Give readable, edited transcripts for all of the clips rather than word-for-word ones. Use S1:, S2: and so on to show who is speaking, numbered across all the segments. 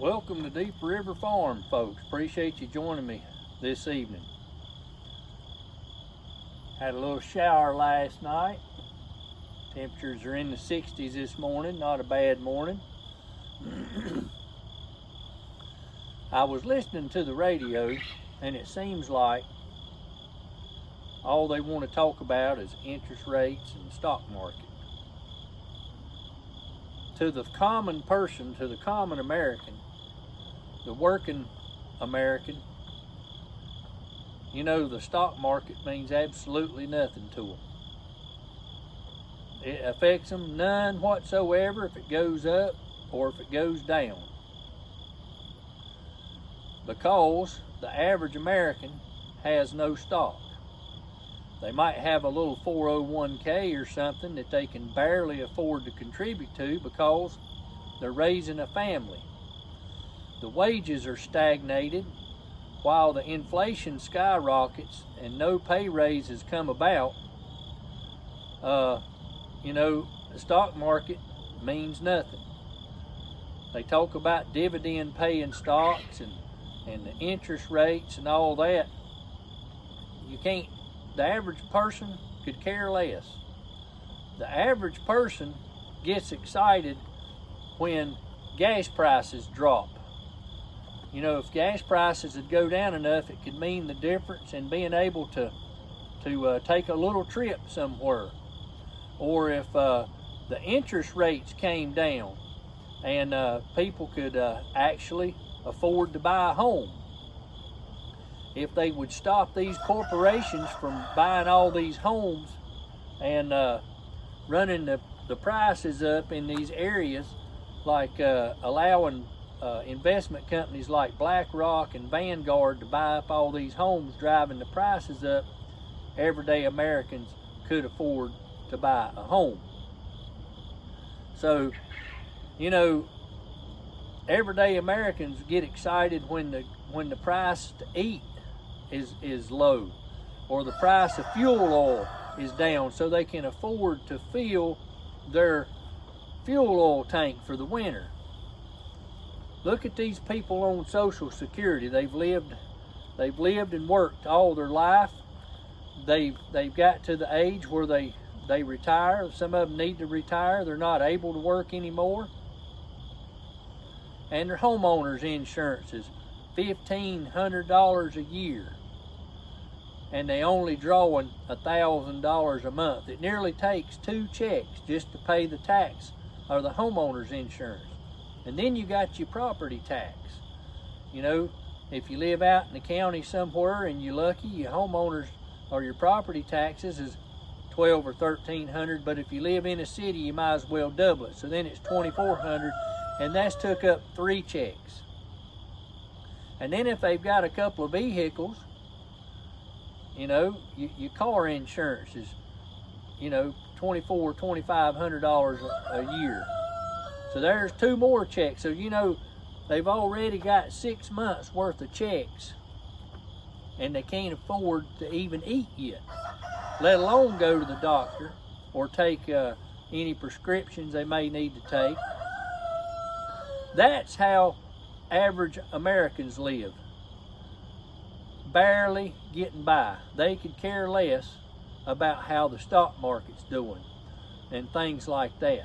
S1: Welcome to Deep River Farm, folks. Appreciate you joining me this evening. Had a little shower last night. Temperatures are in the 60s this morning, not a bad morning. I was listening to the radio, and it seems like all they want to talk about is interest rates and the stock market. To the common person, to the common American, the working American, you know, the stock market means absolutely nothing to them. It affects them none whatsoever if it goes up or if it goes down. Because the average American has no stock. They might have a little 401k or something that they can barely afford to contribute to because they're raising a family. The wages are stagnated while the inflation skyrockets and no pay raises come about. You know, the stock market means nothing. They talk about dividend paying stocks and the interest rates and all that. You can't, the average person could care less. The average person gets excited when gas prices drop. You know, if gas prices would go down enough, it could mean the difference in being able to take a little trip somewhere. Or if the interest rates came down and people could actually afford to buy a home. If they would stop these corporations from buying all these homes and running the prices up in these areas, like allowing investment companies like BlackRock and Vanguard to buy up all these homes, driving the prices up, everyday Americans could afford to buy a home. So, you know, everyday Americans get excited when the price to eat is low, or the price of fuel oil is down, so they can afford to fill their fuel oil tank for the winter. Look at these people on Social Security. They've lived and worked all their life. They've got to the age where they retire. Some of them need to retire. They're not able to work anymore. And their homeowners insurance is $1,500 a year. And they only drawing $1,000 a month. It nearly takes 2 checks just to pay the tax or the homeowner's insurance. And then you got your property tax. You know, if you live out in the county somewhere and you're lucky, your homeowners or your property taxes is $1,200 or $1,300. But if you live in a city, you might as well double it. So then it's $2,400, and that's took up 3 checks. And then if they've got a couple of vehicles, you know, your car insurance is, you know, $2,400 or $2,500 a year. So there's 2 more checks. So, you know, they've already got 6 months worth of checks, and they can't afford to even eat yet, let alone go to the doctor or take any prescriptions they may need to take. That's how average Americans live. Barely getting by. They could care less about how the stock market's doing and things like that.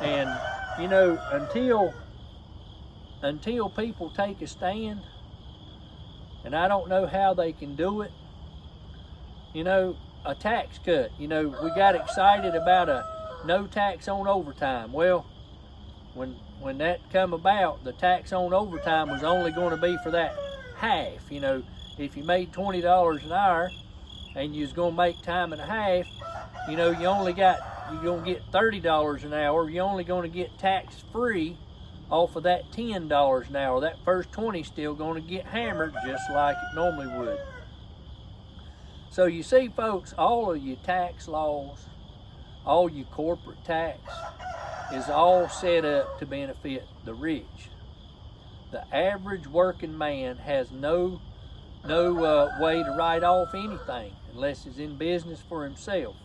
S1: And, you know, until people take a stand, and I don't know how they can do it, you know, a tax cut. You know, we got excited about a no tax on overtime. Well, when that come about, the tax on overtime was only going to be for that half. You know, if you made $20 an hour and you was going to make time and a half, you know, you're going to get $30 an hour. You're only going to get tax free off of that $10 an hour. That first 20 still going to get hammered just like it normally would. So you see, folks, all of your tax laws, all your corporate tax is all set up to benefit the rich. The average working man has no way to write off anything unless he's in business for himself.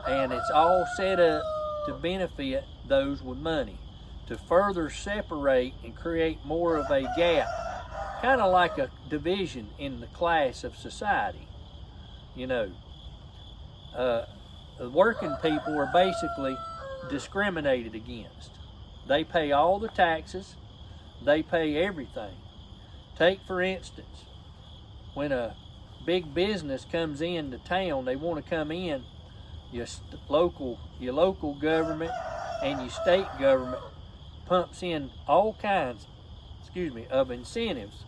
S1: And it's all set up to benefit those with money, to further separate and create more of a gap, kind of like a division in the class of society. You know, the working people are basically discriminated against. They pay all the taxes, they pay everything. Take, for instance, when a big business comes into town, they want to come in, your local government and your state government pumps in all kinds, of incentives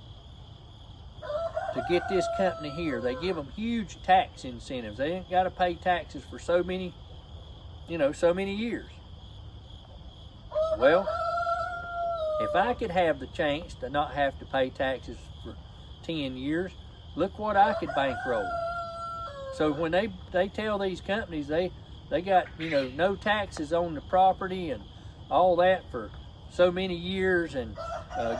S1: to get this company here. They give them huge tax incentives. They ain't got to pay taxes for so many years. Well, if I could have the chance to not have to pay taxes for 10 years, look what I could bankroll. So when they tell these companies they got, no taxes on the property and all that for so many years, and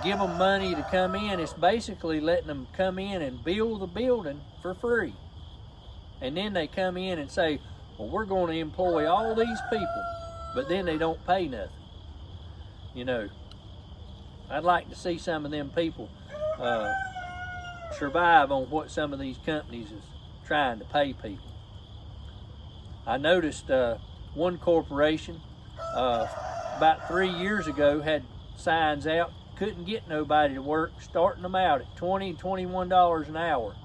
S1: give them money to come in, it's basically letting them come in and build the building for free. And then they come in and say, well, we're going to employ all these people, but then they don't pay nothing. I'd like to see some of them people survive on what some of these companies is trying to pay people. I noticed one corporation about 3 years ago had signs out, couldn't get nobody to work, starting them out at $20 and $21 an hour.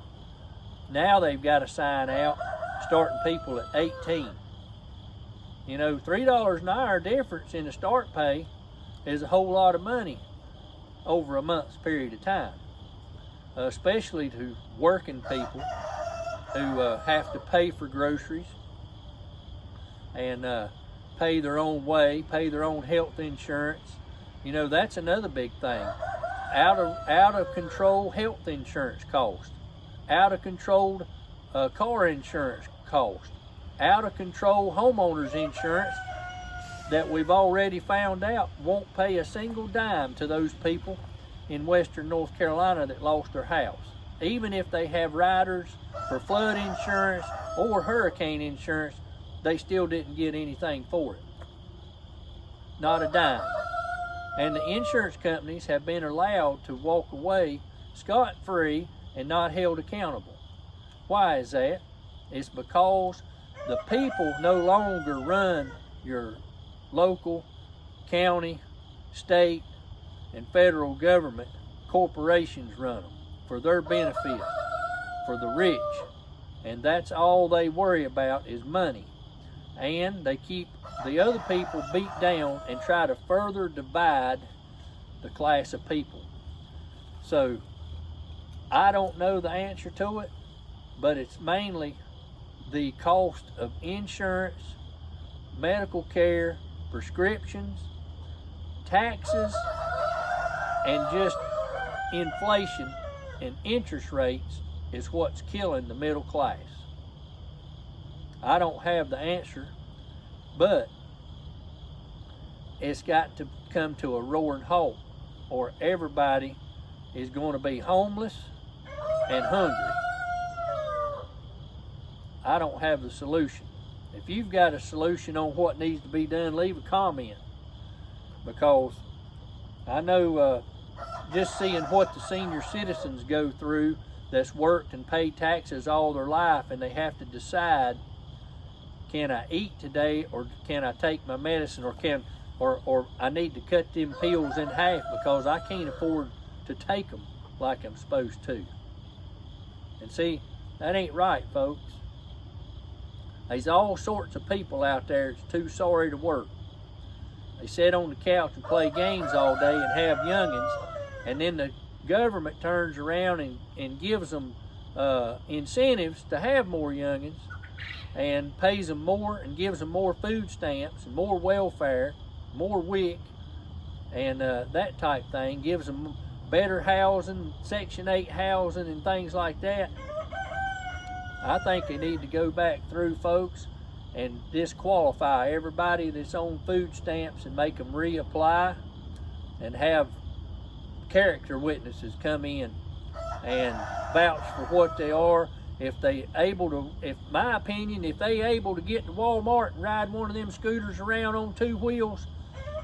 S1: Now they've got a sign out starting people at 18. $3 an hour difference in the start pay is a whole lot of money over a month's period of time, especially to working people who have to pay for groceries and pay their own way, pay their own health insurance. That's another big thing. Out of control health insurance cost, out of control car insurance cost, out of control homeowners insurance that we've already found out won't pay a single dime to those people in western North Carolina that lost their house. Even if they have riders for flood insurance or hurricane insurance, they still didn't get anything for it. Not a dime. And the insurance companies have been allowed to walk away scot-free and not held accountable. Why is that? It's because the people no longer run your local, county, state, and federal government. Corporations run them for their benefit, for the rich. And that's all they worry about is money. And they keep the other people beat down and try to further divide the class of people. So I don't know the answer to it, but it's mainly the cost of insurance, medical care, prescriptions, taxes, and just inflation and interest rates is what's killing the middle class. I don't have the answer, but it's got to come to a roaring halt, or everybody is going to be homeless and hungry. I don't have the solution. If you've got a solution on what needs to be done, leave a comment, because I know just seeing what the senior citizens go through that's worked and paid taxes all their life, and they have to decide, can I eat today, or can I take my medicine, or I need to cut them pills in half because I can't afford to take them like I'm supposed to. And see, that ain't right, folks. There's all sorts of people out there that's too sorry to work. They sit on the couch and play games all day and have youngins, and then the government turns around and gives them incentives to have more youngins, and pays them more and gives them more food stamps and more welfare, more WIC, and that type thing, gives them better housing, Section 8 housing and things like that. I think they need to go back through, folks, and disqualify everybody that's on food stamps and make them reapply, and have character witnesses come in and vouch for what they are. If they able to, if my opinion, if they able to get to Walmart and ride one of them scooters around on two wheels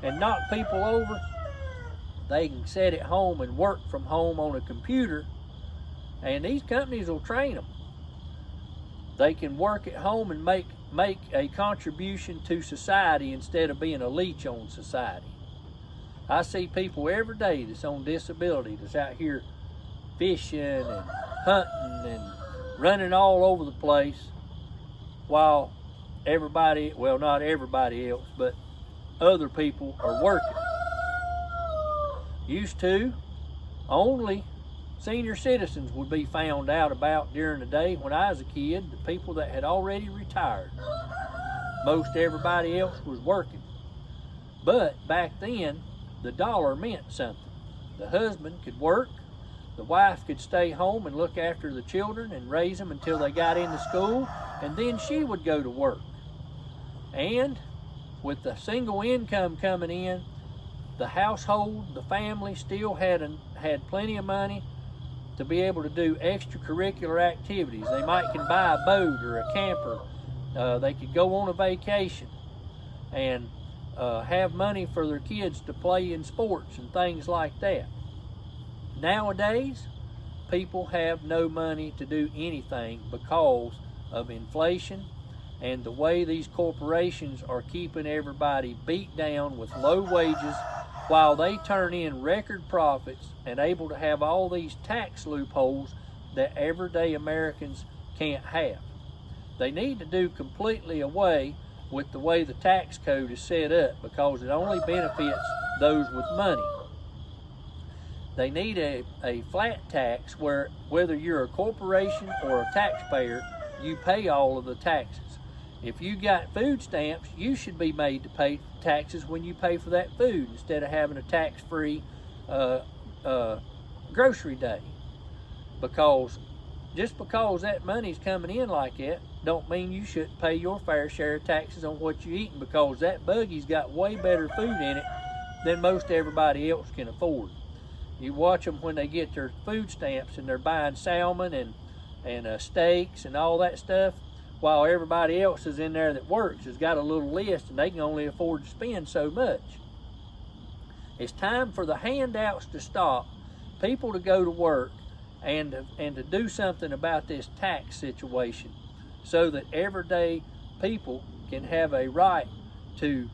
S1: and knock people over, they can sit at home and work from home on a computer, and these companies will train them. They can work at home and make a contribution to society instead of being a leech on society. I see people every day that's on disability that's out here fishing and hunting and running all over the place, while everybody, well, not everybody else, but other people are working. Used to, only senior citizens would be found out about during the day. When I was a kid, the people that had already retired. Most everybody else was working. But back then, the dollar meant something. The husband could work, the wife could stay home and look after the children and raise them until they got into school, and then she would go to work. And with the single income coming in, the household, the family still had plenty of money to be able to do extracurricular activities. They might can buy a boat or a camper. They could go on a vacation and have money for their kids to play in sports and things like that. Nowadays, people have no money to do anything because of inflation and the way these corporations are keeping everybody beat down with low wages while they turn in record profits and able to have all these tax loopholes that everyday Americans can't have. They need to do completely away with the way the tax code is set up, because it only benefits those with money. They need a flat tax where whether you're a corporation or a taxpayer, you pay all of the taxes. If you got food stamps, you should be made to pay taxes when you pay for that food instead of having a tax-free grocery day. Because just because that money's coming in like that don't mean you shouldn't pay your fair share of taxes on what you're eating, because that buggy's got way better food in it than most everybody else can afford. You watch them when they get their food stamps and they're buying salmon and steaks and all that stuff, while everybody else is in there that works has got a little list and they can only afford to spend so much. It's time for the handouts to stop, people to go to work, and to do something about this tax situation so that everyday people can have a right to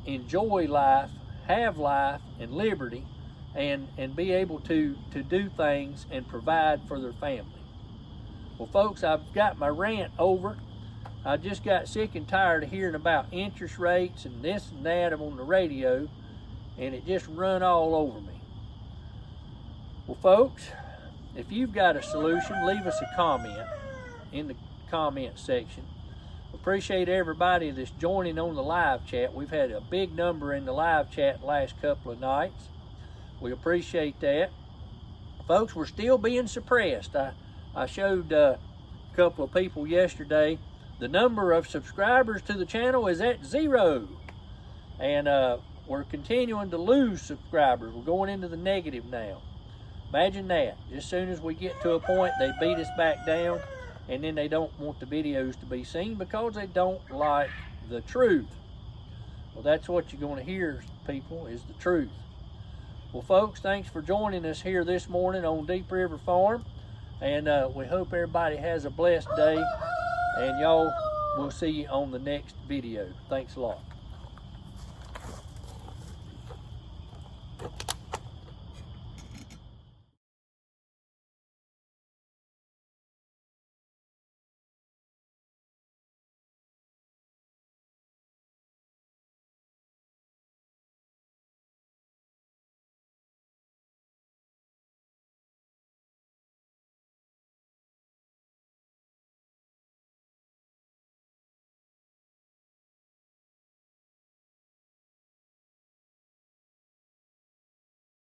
S1: enjoy life, have life and liberty, and be able to do things and provide for their family. Well, folks, I've got my rant over. I just got sick and tired of hearing about interest rates and this and that on the radio, and it just run all over me. Well, folks, if you've got a solution, leave us a comment in the comment section. Appreciate everybody that's joining on the live chat. We've had a big number in the live chat the last couple of nights. We appreciate that. Folks, we're still being suppressed. I showed a couple of people yesterday. The number of subscribers to the channel is at 0. And we're continuing to lose subscribers. We're going into the negative now. Imagine that. As soon as we get to a point, they beat us back down, and then they don't want the videos to be seen because they don't like the truth. Well, that's what you're going to hear, people, is the truth. Well, folks, thanks for joining us here this morning on Deep River Farm. And we hope everybody has a blessed day. And y'all, we'll see you on the next video. Thanks a lot.